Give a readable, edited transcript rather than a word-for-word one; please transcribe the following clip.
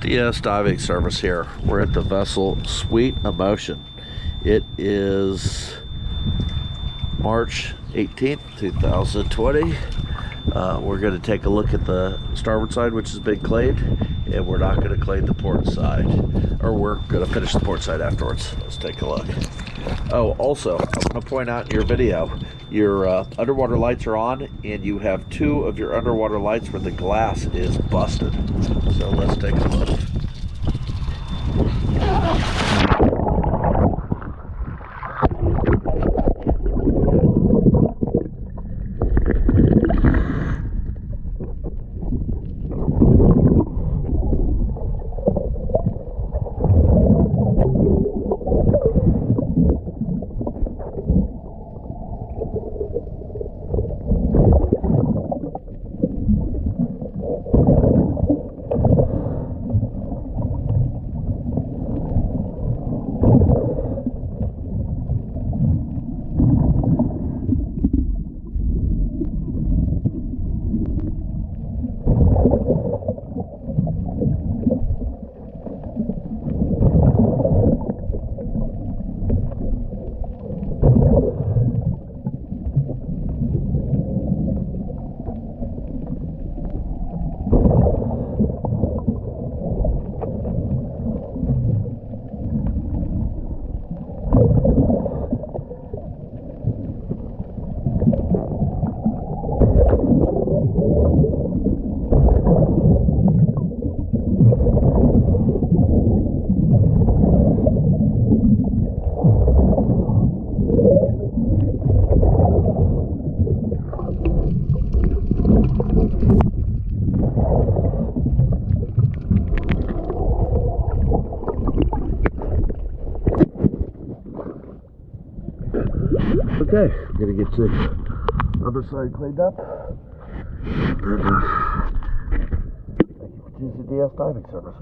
DS Diving Service here. We're at the vessel Sweet Emotion. It is March 18th, 2020. We're going to take a look at the starboard side, which has been clayed, and we're not going to clay the port side, or we're going to finish the port side afterwards. Let's take a look. Oh, also, I want to point out in your video, your underwater lights are on, and you have two of your underwater lights where the glass is busted. So let's take a look. Okay, I'm gonna get the other side cleaned up. And, thank you for choosing DS Diving Service.